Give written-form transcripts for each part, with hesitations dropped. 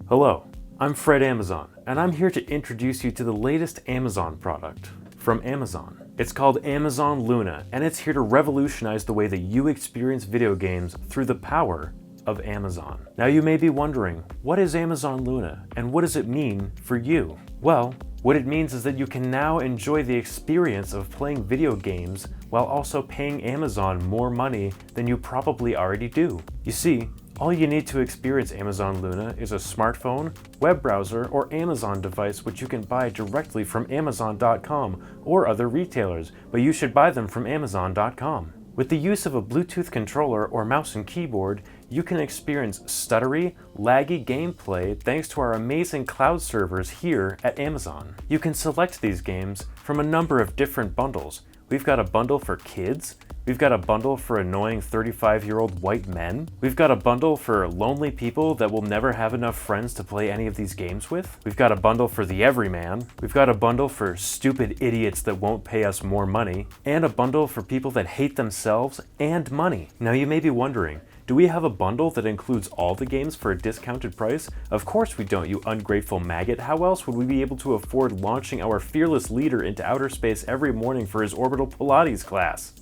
Hello, I'm Fred Amazon, and I'm here to introduce you to the latest Amazon product from Amazon. It's called Amazon Luna, and it's here to revolutionize the way that you experience video games through the power of Amazon. Now you may be wondering, what is Amazon Luna, and what does it mean for you? Well, what it means is that you can now enjoy the experience of playing video games while also paying Amazon more money than you probably already do. You see, all you need to experience Amazon Luna is a smartphone, web browser, or Amazon device which you can buy directly from Amazon.com or other retailers, but you should buy them from Amazon.com. With the use of a Bluetooth controller or mouse and keyboard, you can experience stuttery, laggy gameplay thanks to our amazing cloud servers here at Amazon. You can select these games from a number of different bundles. We've got a bundle for kids, we've got a bundle for annoying 35-year-old white men, we've got a bundle for lonely people that will never have enough friends to play any of these games with, we've got a bundle for the everyman, we've got a bundle for stupid idiots that won't pay us more money, and a bundle for people that hate themselves and money. Now you may be wondering, do we have a bundle that includes all the games for a discounted price? Of course we don't, you ungrateful maggot. How else would we be able to afford launching our fearless leader into outer space every morning for his orbital Pilates class?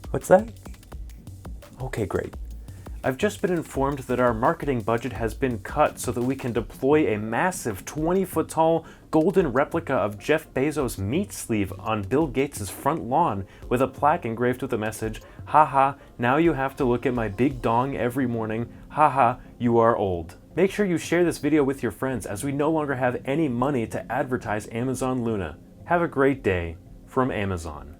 What's that? Okay, great. I've just been informed that our marketing budget has been cut so that we can deploy a massive 20-foot tall golden replica of Jeff Bezos' meat sleeve on Bill Gates' front lawn with a plaque engraved with the message, "Haha, now you have to look at my big dong every morning. Haha, you are old." Make sure you share this video with your friends as we no longer have any money to advertise Amazon Luna. Have a great day from Amazon.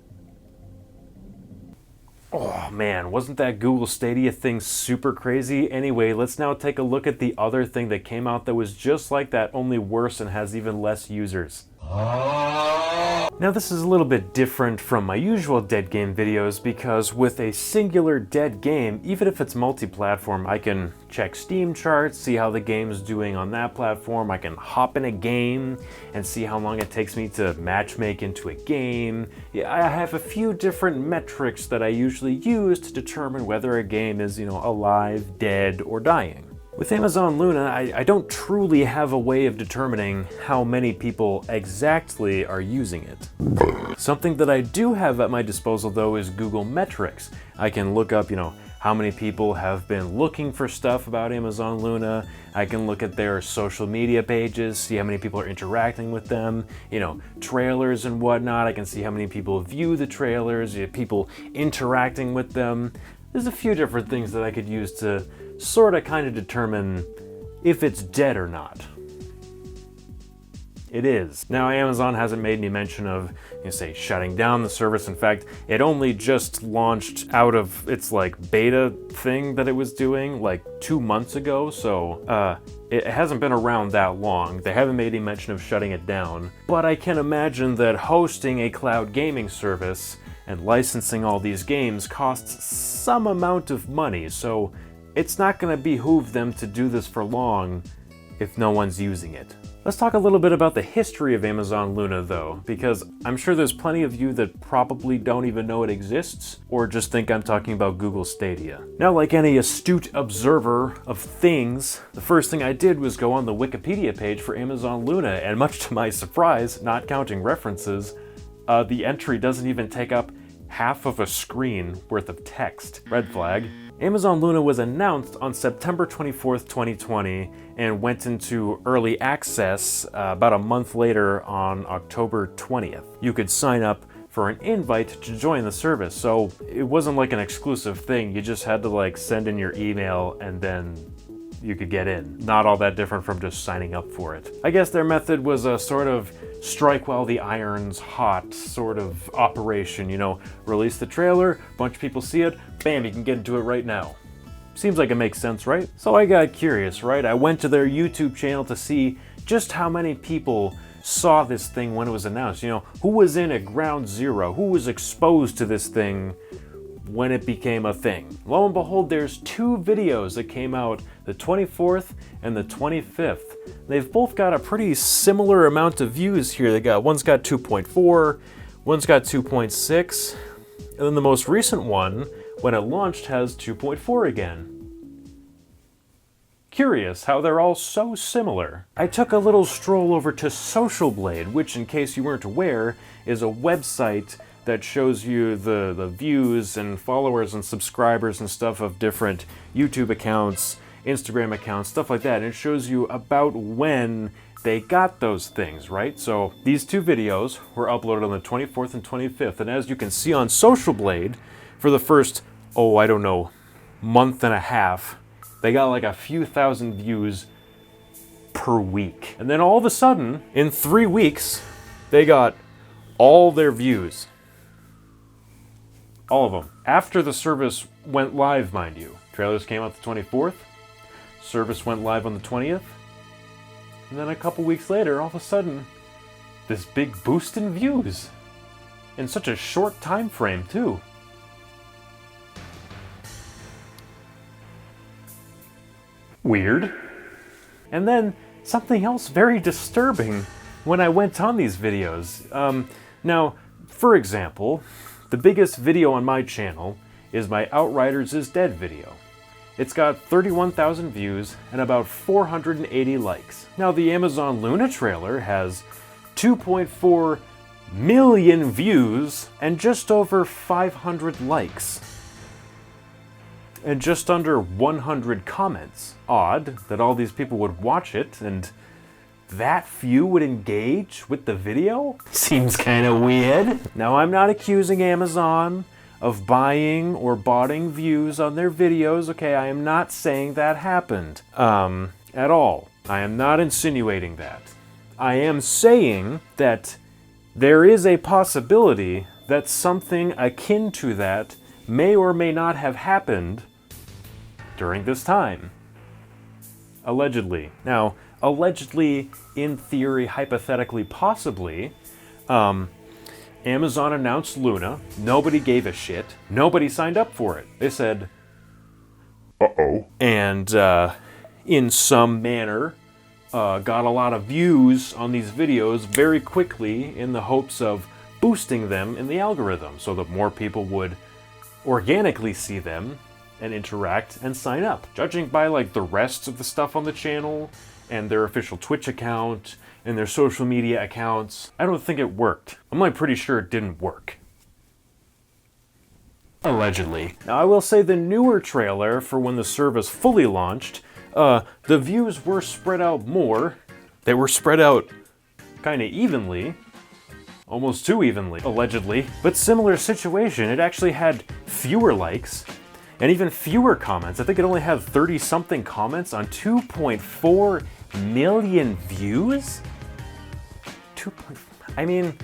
Oh man, wasn't that Google Stadia thing super crazy? Anyway, let's now take a look at the other thing that came out that was just like that, only worse and has even less users. Now this is a little bit different from my usual dead game videos because with a singular dead game, even if it's multi-platform, I can check Steam charts, see how the game's doing on that platform, I can hop in a game and see how long it takes me to matchmake into a game. Yeah, I have a few different metrics that I usually use to determine whether a game is, alive, dead, or dying. With Amazon Luna, I don't truly have a way of determining how many people exactly are using it. Something that I do have at my disposal though is Google Metrics. I can look up, how many people have been looking for stuff about Amazon Luna. I can look at their social media pages, see how many people are interacting with them, trailers and whatnot. I can see how many people view the trailers, people interacting with them. There's a few different things that I could use to sort of kind of determine if it's dead or not. It is. Now Amazon hasn't made any mention of, say, shutting down the service. In fact, it only just launched out of its beta thing that it was doing 2 months ago, so it hasn't been around that long. They haven't made any mention of shutting it down, but I can imagine that hosting a cloud gaming service and licensing all these games costs some amount of money, so it's not going to behoove them to do this for long if no one's using it. Let's talk a little bit about the history of Amazon Luna though, because I'm sure there's plenty of you that probably don't even know it exists, or just think I'm talking about Google Stadia. Now, like any astute observer of things, the first thing I did was go on the Wikipedia page for Amazon Luna, and much to my surprise, not counting references, the entry doesn't even take up half of a screen worth of text. Red flag. Amazon Luna was announced on September 24th, 2020, and went into early access about a month later on October 20th. You could sign up for an invite to join the service, so it wasn't like an exclusive thing. You just had to send in your email and then you could get in. Not all that different from just signing up for it. I guess their method was a sort of strike while the iron's hot sort of operation, release the trailer, bunch of people see it, bam, you can get into it right now. Seems like it makes sense, right? So I got curious, right? I went to their YouTube channel to see just how many people saw this thing when it was announced. Who was in at ground zero? Who was exposed to this thing when it became a thing? Lo and behold, there's 2 videos that came out the 24th and the 25th. They've both got a pretty similar amount of views here. One's got 2.4, one's got 2.6, and then the most recent one, when it launched, has 2.4 again. Curious how they're all so similar. I took a little stroll over to Social Blade, which, in case you weren't aware, is a website that shows you the views and followers and subscribers and stuff of different YouTube accounts, Instagram accounts, stuff like that. And it shows you about when they got those things, right? So these two videos were uploaded on the 24th and 25th. And as you can see on Social Blade, for the first, I don't know, month and a half, they got like a few thousand views per week. And then all of a sudden, in 3 weeks, they got all their views. All of them. After the service went live, mind you. Trailers came out the 24th. Service went live on the 20th. And then a couple weeks later, all of a sudden, this big boost in views. In such a short time frame, too. Weird. And then something else very disturbing when I went on these videos. Now, for example, the biggest video on my channel is my Outriders is Dead video. It's got 31,000 views and about 480 likes. Now, the Amazon Luna trailer has 2.4 million views and just over 500 likes. And just under 100 comments. Odd that all these people would watch it and that few would engage with the video? Seems kind of weird. Now, I'm not accusing Amazon of buying or botting views on their videos, okay? I am not saying that happened at all. I am not insinuating that. I am saying that there is a possibility that something akin to that may or may not have happened during this time. Allegedly. Now, allegedly, in theory, hypothetically, possibly, Amazon announced Luna. Nobody gave a shit. Nobody signed up for it. They said, uh-oh. And in some manner, got a lot of views on these videos very quickly in the hopes of boosting them in the algorithm so that more people would organically see them and interact and sign up. Judging by like the rest of the stuff on the channel and their official Twitch account and their social media accounts, I don't think it worked. I'm like pretty sure it didn't work. Allegedly. Now, I will say the newer trailer for when the service fully launched, the views were spread out more. They were spread out kind of evenly. Almost too evenly, allegedly. But similar situation, it actually had fewer likes and even fewer comments. I think it only had 30-something comments on 2.4 million views? I mean,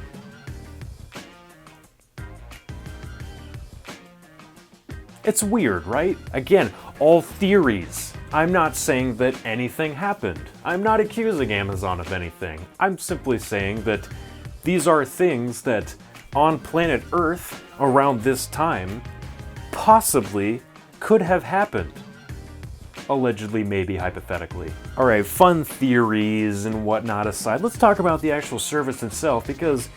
it's weird, right? Again, all theories. I'm not saying that anything happened. I'm not accusing Amazon of anything. I'm simply saying that these are things that on planet Earth around this time possibly could have happened. Allegedly, maybe hypothetically. All right, fun theories and whatnot aside, let's talk about the actual service itself because,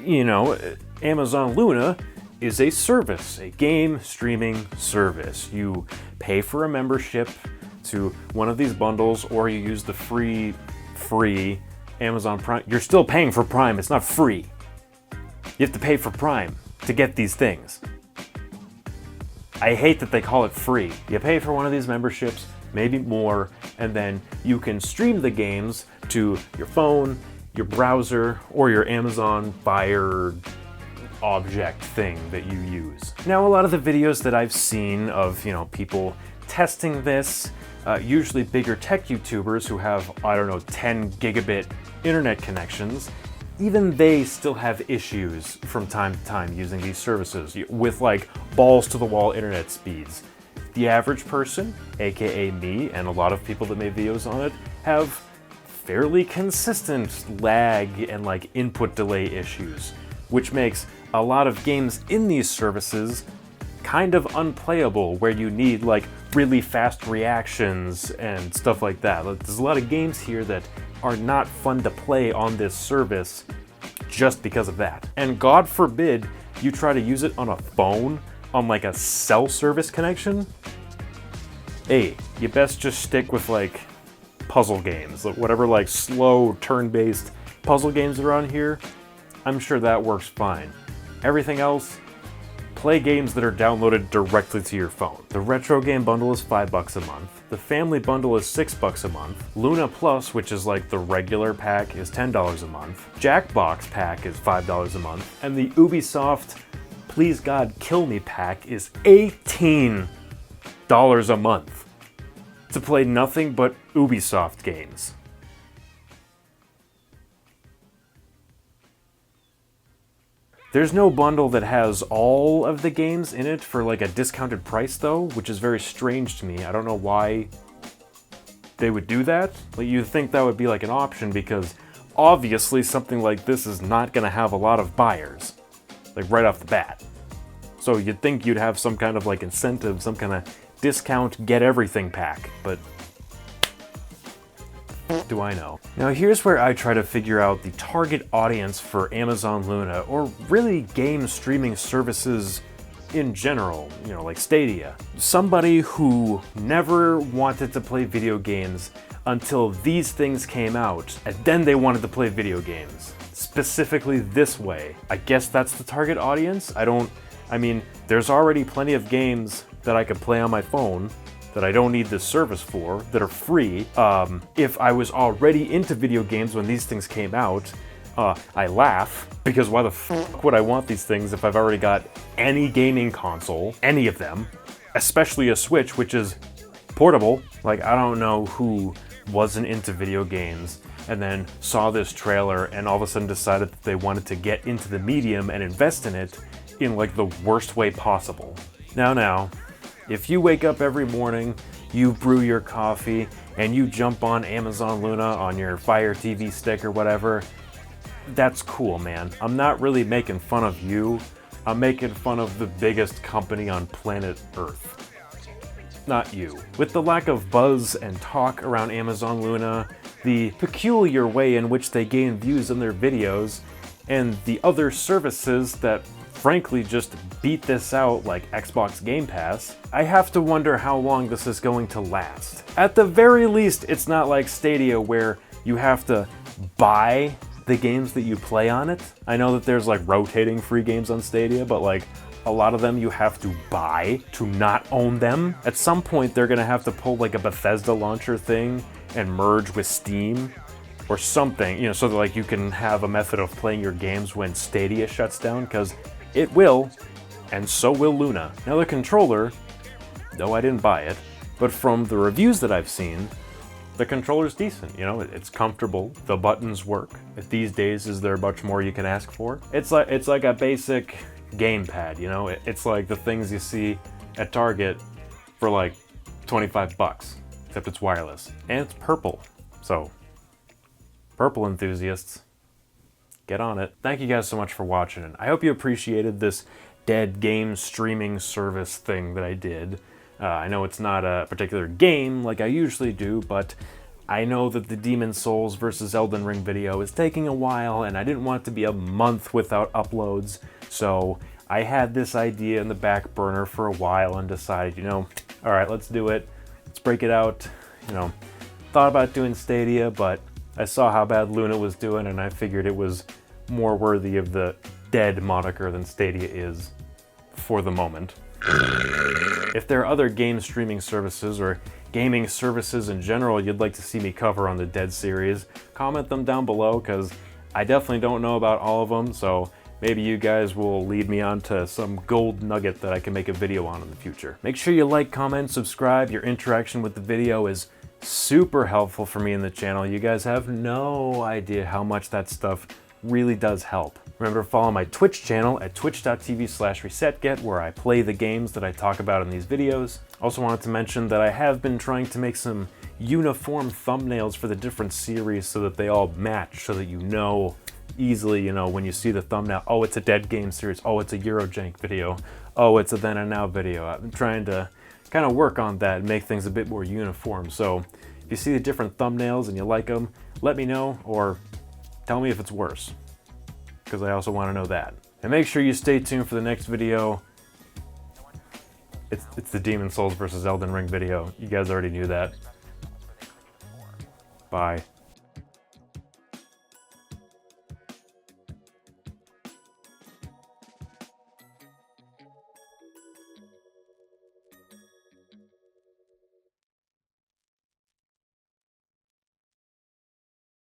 you know, Amazon Luna is a service, a game streaming service. You pay for a membership to one of these bundles or you use the free Amazon Prime. You're still paying for Prime, it's not free. You have to pay for Prime to get these things. I hate that they call it free. You pay for one of these memberships, maybe more, and then you can stream the games to your phone, your browser, or your Amazon Fire object thing that you use. Now, a lot of the videos that I've seen of, you know, people testing this, usually bigger tech YouTubers who have, I don't know, 10 gigabit internet connections, even they still have issues from time to time using these services with like balls to the wall internet speeds. The average person, aka me, and a lot of people that make videos on it, have fairly consistent lag and like input delay issues, which makes a lot of games in these services kind of unplayable, where you need like really fast reactions and stuff like that. There's a lot of games here that are not fun to play on this service just because of that. And God forbid you try to use it on a phone, on like a cell service connection. A, you best just stick with like puzzle games, whatever like slow turn-based puzzle games that are on here. I'm sure that works fine. Everything else, play games that are downloaded directly to your phone. The retro game bundle is $5 a month. The family bundle is $6 a month. Luna Plus, which is like the regular pack, is $10 a month. Jackbox pack is $5 a month. And the Ubisoft Please God Kill Me pack is $18 a month to play nothing but Ubisoft games. There's no bundle that has all of the games in it for like a discounted price though, which is very strange to me. I don't know why they would do that. Like, you'd think that would be like an option because obviously something like this is not gonna have a lot of buyers, like right off the bat. So you'd think you'd have some kind of like incentive, some kind of discount get everything pack, but do I know. Now here's where I try to figure out the target audience for Amazon Luna, or really game streaming services in general, you know, like Stadia. Somebody who never wanted to play video games until these things came out, and then they wanted to play video games. Specifically this way. I guess that's the target audience? I mean, there's already plenty of games that I could play on my phone that I don't need this service for, that are free. If I was already into video games when these things came out, I laugh, because why the fuck would I want these things if I've already got any gaming console, any of them, especially a Switch, which is portable. Like, I don't know who wasn't into video games and then saw this trailer and all of a sudden decided that they wanted to get into the medium and invest in it in like the worst way possible. Now, if you wake up every morning, you brew your coffee, and you jump on Amazon Luna on your Fire TV stick or whatever, that's cool, man. I'm not really making fun of you. I'm making fun of the biggest company on planet Earth. Not you. With the lack of buzz and talk around Amazon Luna, the peculiar way in which they gain views on their videos, and the other services that frankly just beat this out like Xbox Game Pass, I have to wonder how long this is going to last. At the very least, it's not like Stadia where you have to buy the games that you play on it. I know that there's like rotating free games on Stadia, but like a lot of them you have to buy to not own them. At some point they're gonna have to pull like a Bethesda launcher thing and merge with Steam or something, you know, so that like you can have a method of playing your games when Stadia shuts down, because it will, and so will Luna. Now the controller, though I didn't buy it, but from the reviews that I've seen, the controller's decent, you know, it's comfortable, the buttons work. These days, is there much more you can ask for? It's like a basic gamepad, you know, it's like the things you see at Target for like 25 bucks, except it's wireless. And it's purple, so purple enthusiasts, get on it. Thank you guys so much for watching, and I hope you appreciated this dead game streaming service thing that I did. I know it's not a particular game like I usually do, but I know that the Demon Souls versus Elden Ring video is taking a while, and I didn't want it to be a month without uploads, so I had this idea in the back burner for a while and decided, you know, all right, let's do it. Let's break it out. You know, thought about doing Stadia, but I saw how bad Luna was doing, and I figured it was more worthy of the dead moniker than Stadia is for the moment. If there are other game streaming services or gaming services in general you'd like to see me cover on the Dead series, comment them down below, because I definitely don't know about all of them, so maybe you guys will lead me on to some gold nugget that I can make a video on in the future. Make sure you like, comment, subscribe. Your interaction with the video is super helpful for me in the channel. You guys have no idea how much that stuff really does help. Remember to follow my Twitch channel at twitch.tv/resetget, where I play the games that I talk about in these videos. Also wanted to mention that I have been trying to make some uniform thumbnails for the different series so that they all match, so that you know easily, you know, when you see the thumbnail, oh, it's a Dead Game series, oh, it's a Eurojank video, oh, it's a Then and Now video. I've been trying to kind of work on that and make things a bit more uniform. So if you see the different thumbnails and you like them, let me know, or tell me if it's worse, because I also want to know that. And make sure you stay tuned for the next video. It's the Demon Souls versus Elden Ring video. You guys already knew that. Bye.